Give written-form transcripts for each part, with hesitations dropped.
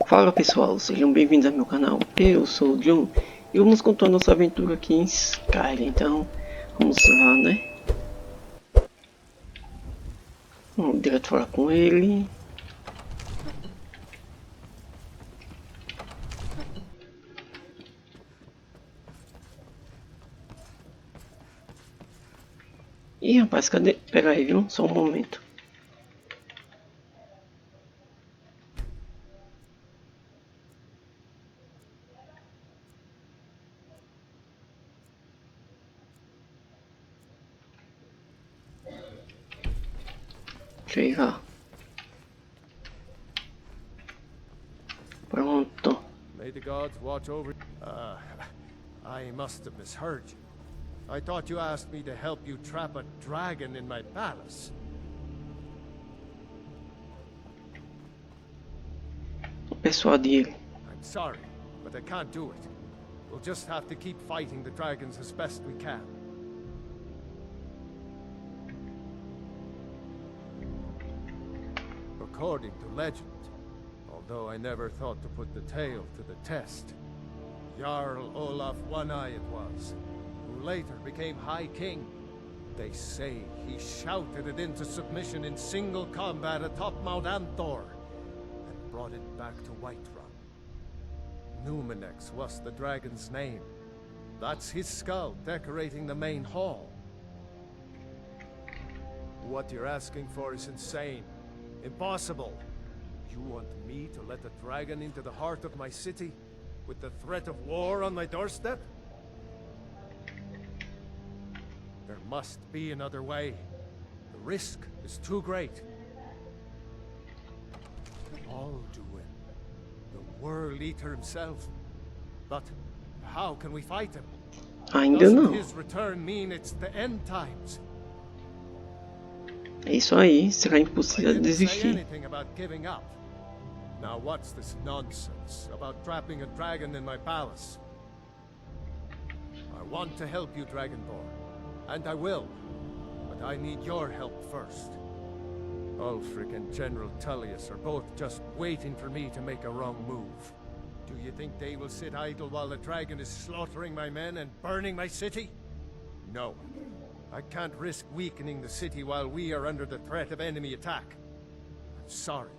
Fala pessoal, sejam bem-vindos ao meu canal. Eu sou o Jhon e vamos contar nossa aventura aqui em Skyrim. Então, vamos lá, né? Vamos direto falar com ele. Ih, rapaz, cadê? Pera aí, viu? Só um momento. Deixa eu ir lá. Pronto. May the gods watch over. I must have misheard you. I thought you asked me to help you trap a dragon in my palace. Persuade ele. I'm sorry, but I can't do it. We'll just have to keep fighting the dragons as best we can. According to legend, although I never thought to put the tale to the test, Jarl Olaf One-Eye it was, who later became High King. They say he shouted it into submission in single combat atop Mount Anthor, and brought it back to Whiterun. Numenex was the dragon's name. That's his skull decorating the main hall. What you're asking for is insane. Impossible. You want me to let a dragon into the heart of my city, with the threat of war on my doorstep? There must be another way. The risk is too great. Alduin, the World Eater himself. But how can we fight him? Ainda Doesn't não. his return mean it's the end times? É isso aí, será I impossível didn't say desistir. anything about giving up. Now what's this nonsense about trapping a dragon in my palace? I want to help you, Dragonborn, and I will, but I need your help first. Ulfric and General Tullius are both just waiting for me to make a wrong move. Do you think they will sit idle while the dragon is slaughtering my men and burning my city? No. I can't risk weakening the city while we are under the threat of enemy attack. I'm sorry.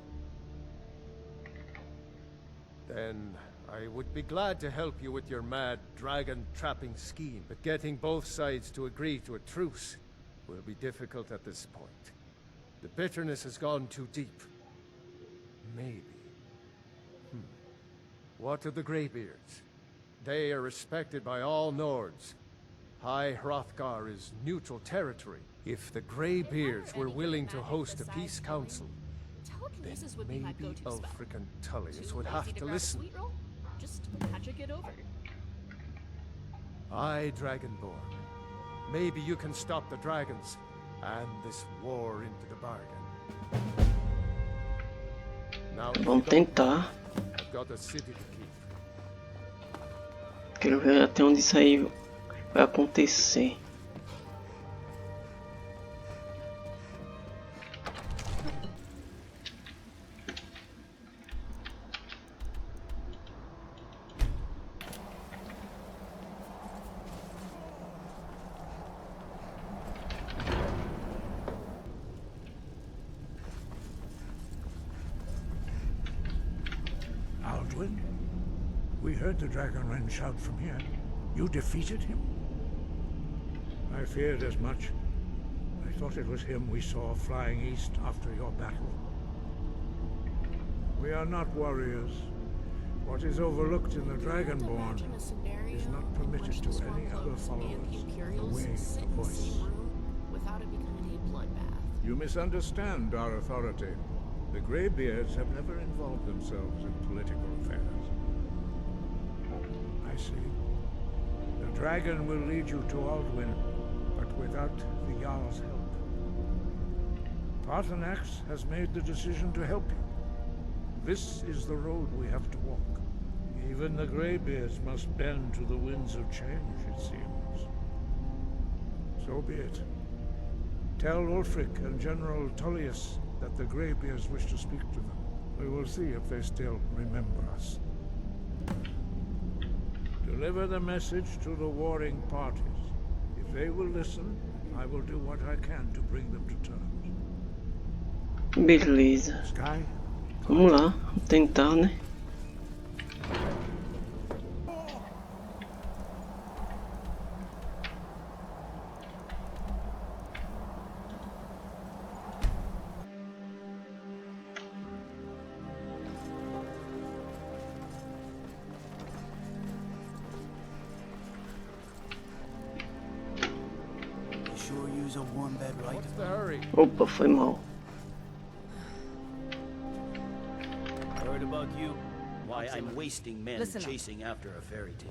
Then I would be glad to help you with your mad dragon-trapping scheme, but getting both sides to agree to a truce will be difficult at this point. The bitterness has gone too deep. Maybe. What of the Greybeards? They are respected by all Nords. High Hrothgar is neutral territory. If the Greybeards were willing to host a peace council, then maybe Ulfric and Tullius would have to listen. Just magic it over. Aye, Dragonborn. Maybe you can stop the dragons and this war into the bargain. Now, if you Vamos don't, tentar. I've got a city to keep. Quero ver até onde isso aí vai acontecer. Alduin? We heard the Dragonren shout from here. You defeated him? I feared as much. I thought it was him we saw flying east after your battle. We are not warriors. What is overlooked in the Dragonborn is not permitted to any other followers. The way of voice. Without it becoming a bloodbath. You misunderstand our authority. The Greybeards have never involved themselves in political affairs. I see. The dragon will lead you to Alduin, but without the Jarl's help. Paarthurnax has made the decision to help you. This is the road we have to walk. Even the Greybeards must bend to the winds of change, it seems. So be it. Tell Ulfric and General Tullius that the Greybeards wish to speak to them. We will see if they still remember us. Deliver the message to the warring parties. If they will listen, I will do what I can to bring them to terms. Beleza. Sky? Vamos lá, vamos tentar, né? What's the hurry? Opa, foi mal. Heard about you? Why I'm wasting men Listen up. chasing after a fairy tale.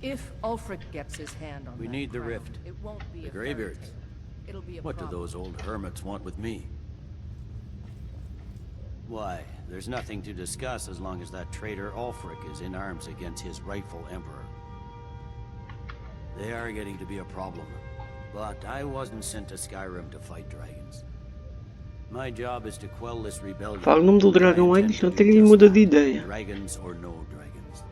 If Ulfric gets his hand on We that need the crown, rift. it won't be The a fairy Greybeards. tale. It'll be a What do problem. those old hermits want with me? Why, there's nothing to discuss as long as that traitor Ulfric is in arms against his rightful emperor. They are getting to be a problem. But I wasn't sent to Skyrim to fight dragons. My job is to quell this rebellion. Fala o nome do dragão aí, enquanto ele muda de ideia. Dragons or no dragons.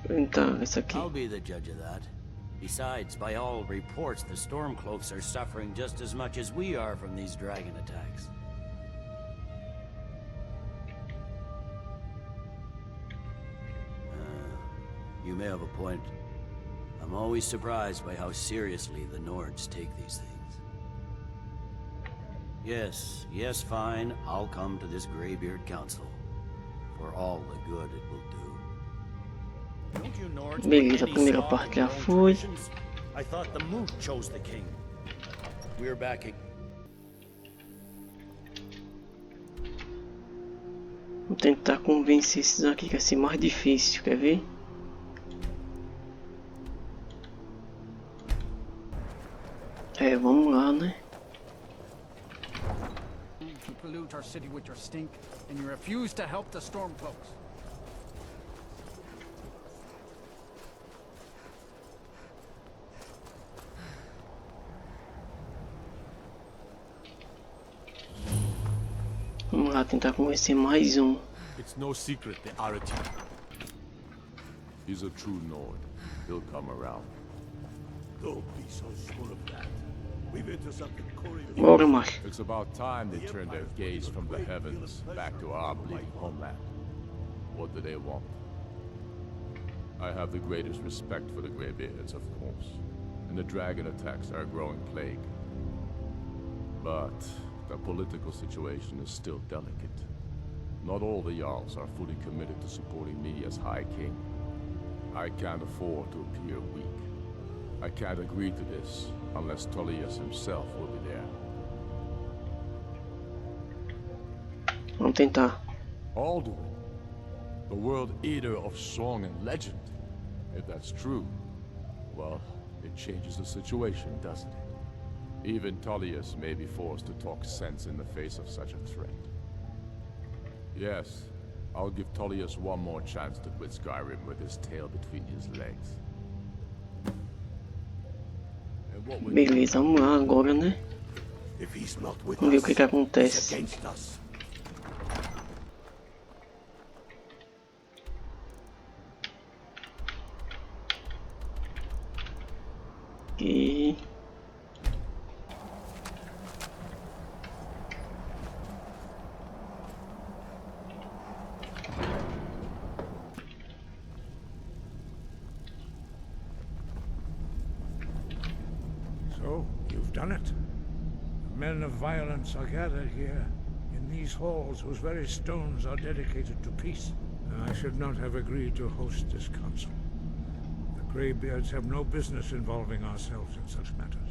Então, essa aqui. I'll be the judge of that. Besides, by all reports, the Stormcloaks are suffering just as much as we are from these dragon attacks. You may have a point. I'm always surprised by how seriously the Nords take these things. Yes, fine. I'll come to this Greybeard Council. For all the good it will do. Don't you Nords put Beleza, a any primeira stock parte in já your own foi. traditions? I thought the Moot chose the king. We're backing. Vou tentar convencer esses aqui que vai ser mais difícil, quer ver? É, vamos lá, né? You pollute our city with your stink, and you refuse to help the Stormcloaks. Vamos lá tentar convencer mais um. It's no secret the Arati. He's a true Nord. He'll come around. Don't be so sure of that. We've intercepted couriers. Bora, macho. It's about time they turned their gaze from the heavens back to our bleeding homeland. What do they want? I have the greatest respect for the Greybeards, of course, and the dragon attacks are a growing plague. But the political situation is still delicate. Not all the Jarls are fully committed to supporting me as High King. I can't afford to appear weak. I can't agree to this unless Tullius himself will be there. Vamos tentar. Alduin, the world eater of song and legend. If that's true, well, it changes the situation, doesn't it? Even Tullius may be forced to talk sense in the face of such a threat. Yes, I'll give Tullius one more chance to quit Skyrim with his tail between his legs. Beleza, vamos lá agora, né? If he's not with Vamos ver o us, que que he's acontece. against us. E... So, you've done it. Men of violence are gathered here, in these halls whose very stones are dedicated to peace. I should not have agreed to host this council. The Greybeards have no business involving ourselves in such matters.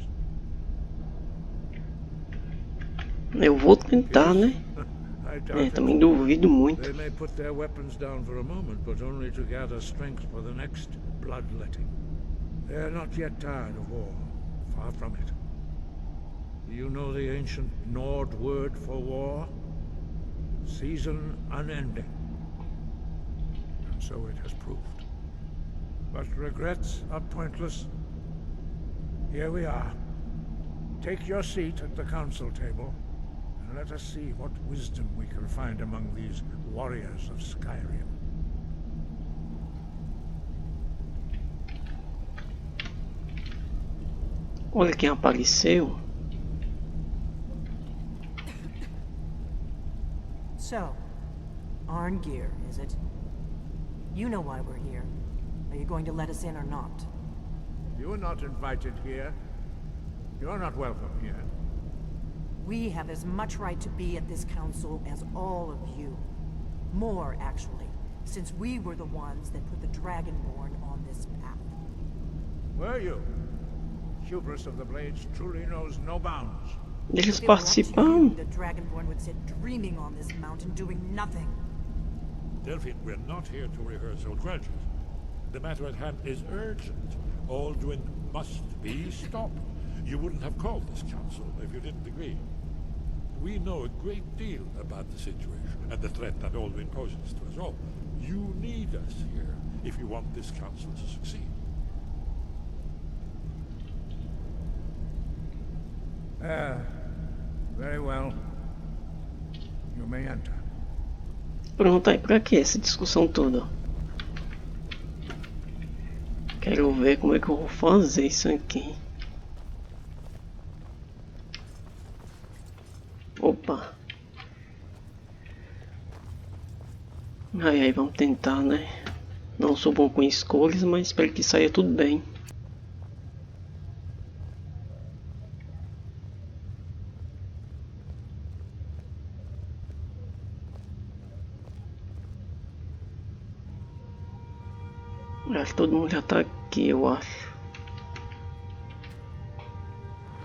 Eu vou tentar, né? I doubt É, it. também duvido muito. They may put their weapons down for a moment, but only to gather strength for the next bloodletting. They are not yet tired of war. Far from it. Do you know the ancient Nord word for war? Season unending. And so it has proved. But regrets are pointless. Here we are. Take your seat at the council table, and let us see what wisdom we can find among these warriors of Skyrim. Olha quem apareceu. So, Arngeir, is it? You know why we're here. Are you going to let us in or not? You are not invited here. You are not welcome here. We have as much right to be at this council as all of you. More, actually, since we were the ones that put the Dragonborn on this path. Were you? Hubris of the Blades truly knows no bounds. Eles If it were up to participaram. you, the Dragonborn would sit dreaming on this mountain doing nothing. Delphine, we're not here to rehearse old grudges. The matter at hand is urgent. Alduin must be stopped. You wouldn't have called this council if you didn't agree. We know a great deal about the situation and the threat that Alduin poses to us all. You need us here if you want this council to succeed. Very well. You may enter. Pronto, aí pra que essa discussão toda? Quero ver como é que eu vou fazer isso aqui. Opa. Aí, vamos tentar, né? Não sou bom com escolhas, mas espero que saia tudo bem. Acho que todo mundo já tá aqui, eu acho.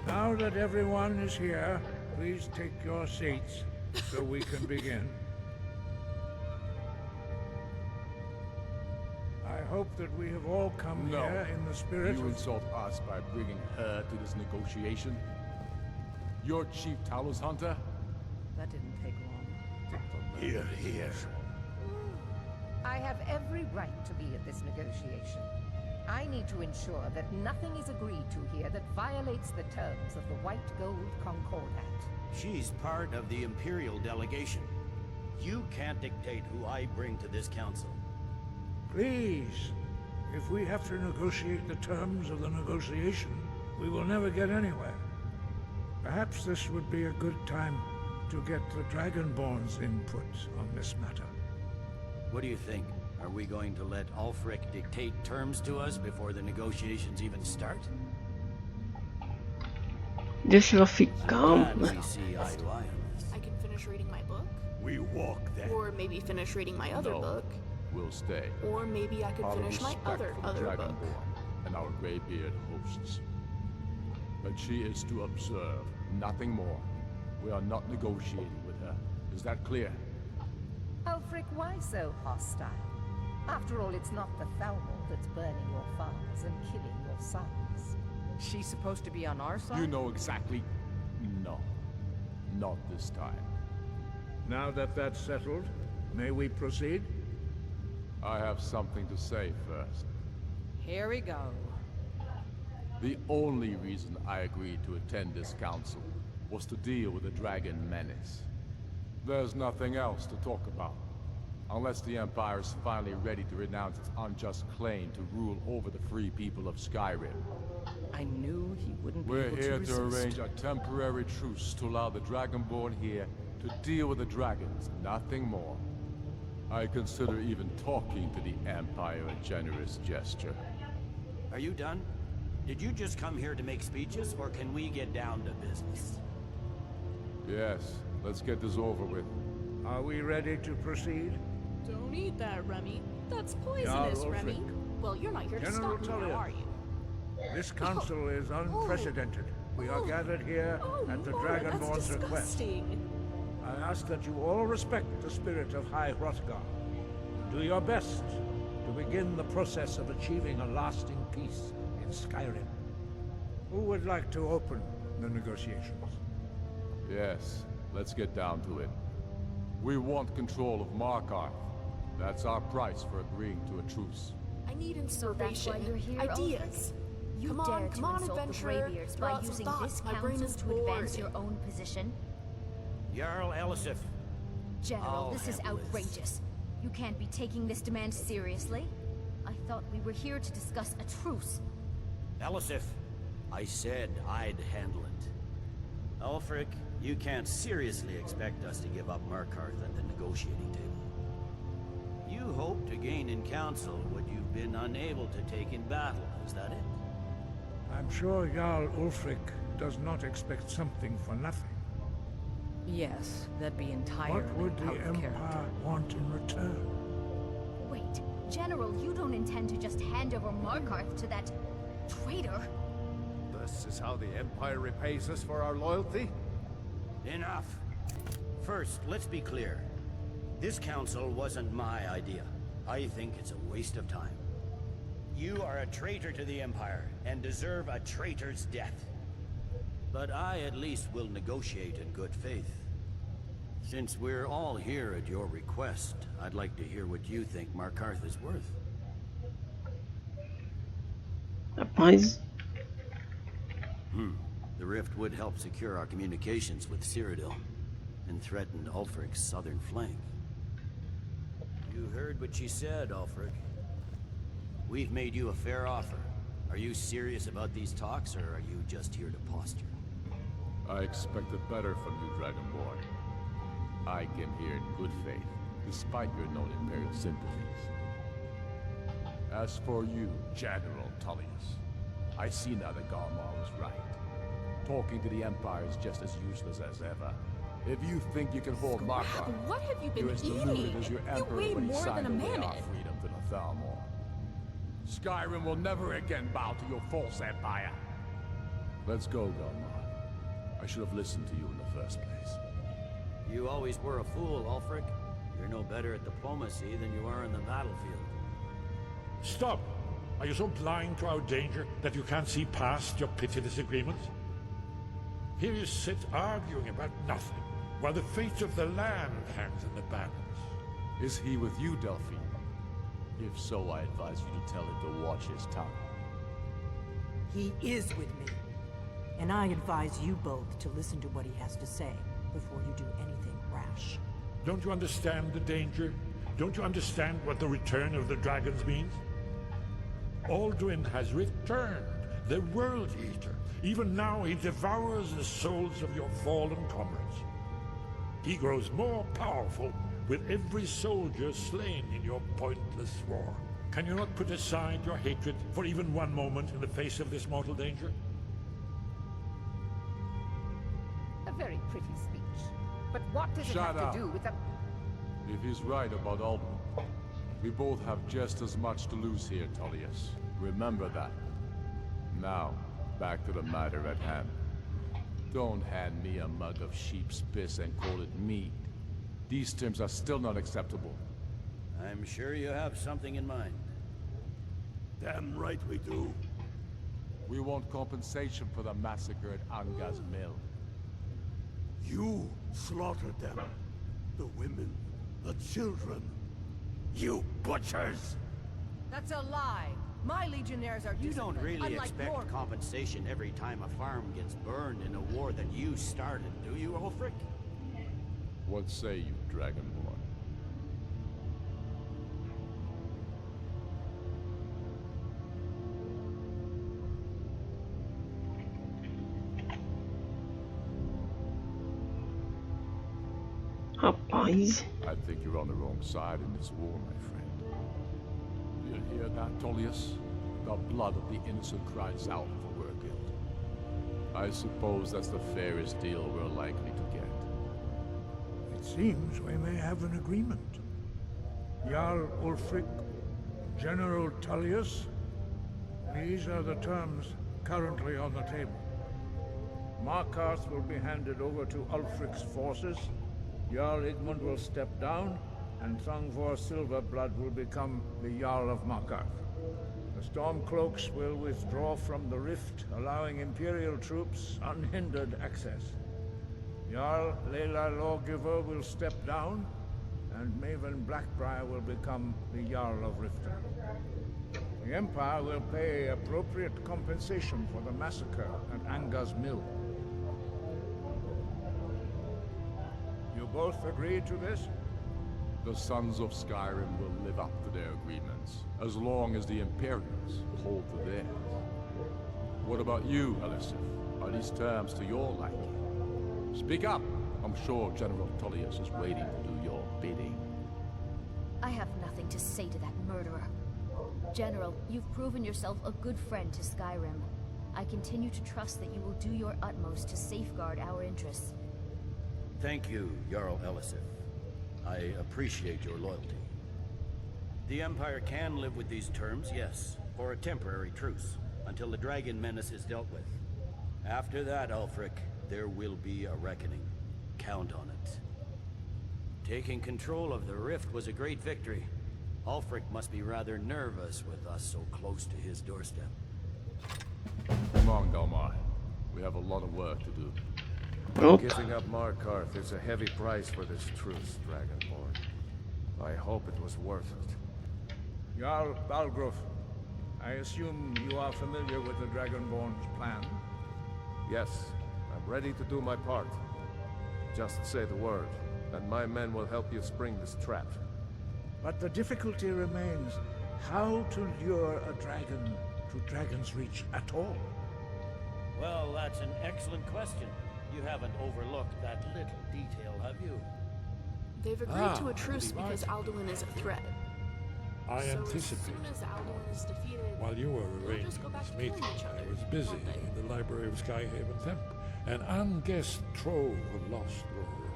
Now that everyone is here, please take your seats so we can begin. I hope that we have all come No. here in the spirit You of... insult us by bringing her to this negotiation? Your chief Talos hunter? That didn't take long. Here, here. I have every right to be at this negotiation. I need to ensure that nothing is agreed to here that violates the terms of the White Gold Concordat. She's part of the Imperial delegation. You can't dictate who I bring to this council. Please, if we have to negotiate the terms of the negotiation, we will never get anywhere. Perhaps this would be a good time to get the Dragonborn's input on this matter. What do you think? Are we going to let Ulfric dictate terms to us before the negotiations even start? Deixa ela ficar, Glad né? we see eye to eye on this. I can finish reading my book. We walk that. Or maybe finish reading my other No. book. We'll stay. Or maybe I could Out of finish my respect other for the book. Dragonborn and our graybeard hosts. But she is to observe, nothing more. We are not negotiating with her. Is that clear? Ulfric, why so hostile? After all, it's not the Thalmor that's burning your farms and killing your sons. She's supposed to be on our side? You know exactly... No. Not this time. Now that that's settled, may we proceed? I have something to say first. Here we go. The only reason I agreed to attend this council was to deal with the dragon menace. There's nothing else to talk about. Unless the Empire is finally ready to renounce its unjust claim to rule over the free people of Skyrim. I knew he wouldn't be We're able here to to resist. arrange a temporary truce to allow the Dragonborn here to deal with the dragons, nothing more. I consider even talking to the Empire a generous gesture. Are you done? Did you just come here to make speeches, or can we get down to business? Yes, let's get this over with. Are we ready to proceed? Don't eat that, Remy. That's Yeah, poisonous, Ulfric. Remy. Well, you're not here to General stop me, now, Tullius. are you? This council is unprecedented. We are gathered here at the Laura, Dragonborn's that's request. disgusting. I ask that you all respect the spirit of High Hrothgar. Do your best to begin the process of achieving a lasting peace in Skyrim. Who would like to open the negotiations? Yes, let's get down to it. We want control of Markarth. That's our price for agreeing to a truce. I need So that's why inspiration, you're here, ideas. You Come dare on, to come on, insult the adventurer. Greybeards Throw by out some using thoughts. this My brain council is to advance bored. your own position? Jarl Elisif. General, I'll this is handle this. outrageous. You can't be taking this demand seriously. I thought we were here to discuss a truce. Elisif, I said I'd handle it. Ulfric, you can't seriously expect us to give up Markarth at the negotiating table. You hope to gain in council what you've been unable to take in battle, is that it? I'm sure Jarl Ulfric does not expect something for nothing. Yes, that'd be entirely What would the out of Empire character. want in return? Wait, General, you don't intend to just hand over Markarth to that traitor? This is how the Empire repays us for our loyalty? Enough. First, let's be clear. This council wasn't my idea. I think it's a waste of time. You are a traitor to the Empire, and deserve a traitor's death. But I at least will negotiate in good faith. Since we're all here at your request, I'd like to hear what you think Markarth is worth. Rapaz, The rift would help secure our communications with Cyrodiil, and threatened Ulfric's southern flank. You heard what she said, Ulfric. We've made you a fair offer. Are you serious about these talks, or are you just here to posture? I expected better from you, Dragonborn. I came here in good faith, despite your known Imperial sympathies. As for you, General Tullius, I see now that Galmar was right. Talking to the Empire is just as useless as ever. If you think you can hold Markarth, What have you been you're as deluded as your eating? You Emperor weigh when he more signed than a away our mammoth. freedom to the Thalmor. Skyrim will never again bow to your false empire. Let's go, Galmar. I should have listened to you in the first place. You always were a fool, Ulfric. You're no better at diplomacy than you are in the battlefield. Stop! Are you so blind to our danger that you can't see past your pitiless agreements? Here you sit arguing about nothing, while the fate of the land hangs in the balance. Is he with you, Delphine? If so, I advise you to tell him to watch his tongue. He is with me. And I advise you both to listen to what he has to say before you do anything rash. Don't you understand the danger? Don't you understand what the return of the dragons means? Alduin has returned, the World Eater. Even now he devours the souls of your fallen comrades. He grows more powerful with every soldier slain in your pointless war. Can you not put aside your hatred for even one moment in the face of this mortal danger? A very pretty speech. But what does it Shut have up. to do with the... If he's right about Alduin, we both have just as much to lose here, Tullius. Remember that. Now, back to the matter at hand. Don't hand me a mug of sheep's piss and call it mead. These terms are still not acceptable. I'm sure you have something in mind. Damn right we do. We want compensation for the massacre at Anga's mill. You slaughtered them. The women, the children. You butchers! That's a lie. My legionnaires are You don't disciplined, really unlike expect your... compensation every time a farm gets burned in a war that you started, do you, Ulfric? What say you, Dragonborn? rapaz. I think you're on the wrong side in this war, my friend. You hear that, Tullius? The blood of the innocent cries out for Wergild. I suppose that's the fairest deal we're likely to get. It seems we may have an agreement. Jarl Ulfric, General Tullius, these are the terms currently on the table. Markarth will be handed over to Ulfric's forces, Jarl Igmund will step down, and Thangvor Silverblood will become the Jarl of Markarth. The Stormcloaks will withdraw from the rift, allowing Imperial troops unhindered access. Jarl Leila Lawgiver will step down, and Maven Blackbriar will become the Jarl of Riften. The Empire will pay appropriate compensation for the massacre at Anga's mill. You both agree to this? The Sons of Skyrim will live up to their agreements, as long as the Imperials hold to theirs. What about you, Elisif? Are these terms to your liking? Speak up! I'm sure General Tullius is waiting to do your bidding. I have nothing to say to that murderer. General, you've proven yourself a good friend to Skyrim. I continue to trust that you will do your utmost to safeguard our interests. Thank you, Jarl Elisif. I appreciate your loyalty. The Empire can live with these terms, yes, for a temporary truce, until the dragon menace is dealt with. After that, Ulfric, there will be a reckoning. Count on it. Taking control of the Rift was a great victory. Ulfric must be rather nervous with us so close to his doorstep. Come on, Galmar. We have a lot of work to do. Giving up Markarth is a heavy price for this truce, Dragonborn. I hope it was worth it. Jarl Balgruuf, I assume you are familiar with the Dragonborn's plan? Yes, I'm ready to do my part. Just say the word, and my men will help you spring this trap. But the difficulty remains how to lure a dragon to Dragon's Reach at all. Well, that's an excellent question. You haven't overlooked that little detail, have you? They've agreed to a truce because Alduin is a threat. I So anticipate. as soon as Alduin is defeated, While you were we'll arranging just go back this to meeting, killing each I other, was busy won't they? in the library of Skyhaven Temple, an unguessed trove of lost lore.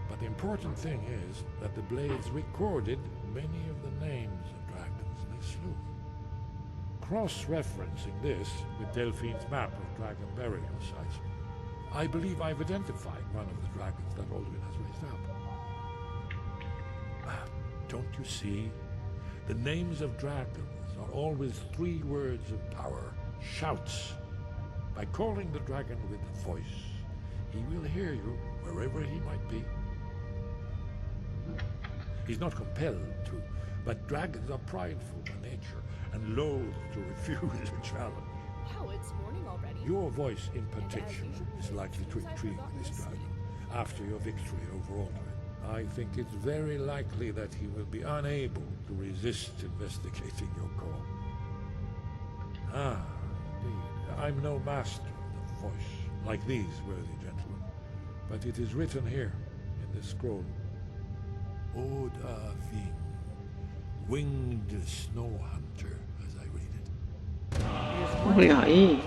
But the important thing is that the blades recorded many of the names of dragons they slew. Cross-referencing this with Delphine's map of dragon burial sites, I believe I've identified one of the dragons that Alduin has raised up. Don't you see? The names of dragons are always 3 words of power, shouts. By calling the dragon with a voice, he will hear you wherever he might be. He's not compelled to, but dragons are prideful by nature and loath to refuse a challenge. Wow, it's morning already. Your voice in And as particular usual, is likely to since I've intrigue forgotten this to dragon sleep. after your victory over Alduin. I think it's very likely that he will be unable to resist investigating your call. Ah, indeed. I'm no master of the voice, like these worthy gentlemen, but it is written here in this scroll. Oda Ving, winged snow hunter, as I read it. Olha aí.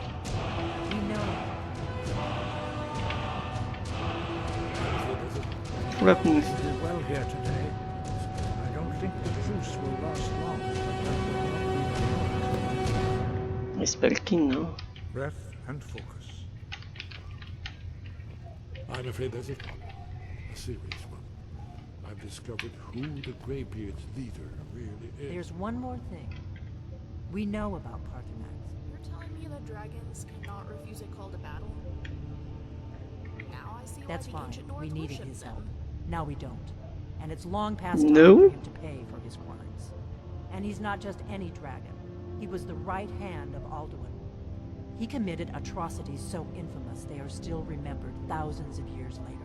Por aqui. We're well here today. I don't think the truce will last long. Espero que não. Breath and focus. I'm afraid there's a problem. A serious one. I've discovered who the Greybeard's leader really is. There's one more thing. We know about Parthenax. You're telling me that dragons cannot refuse a call to battle? Now I see That's why the fine. ancient North We needed worshipped his them. help. Now we don't. And it's long past time No. for him to pay for his crimes. And he's not just any dragon. He was the right hand of Alduin. He committed atrocities so infamous they are still remembered thousands of years later.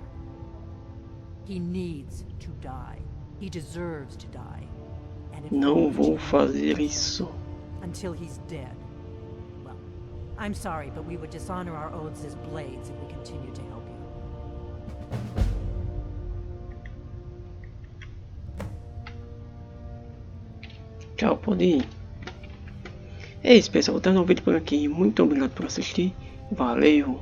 He needs to die. He deserves to die. And if Não vou fazer isso. until he's dead. Well, I'm sorry, but we would dishonor our oaths as blades if we continue to help you. Tchau, pode ir. É isso, pessoal. Vou terminar o vídeo por aqui. Muito obrigado por assistir. Valeu.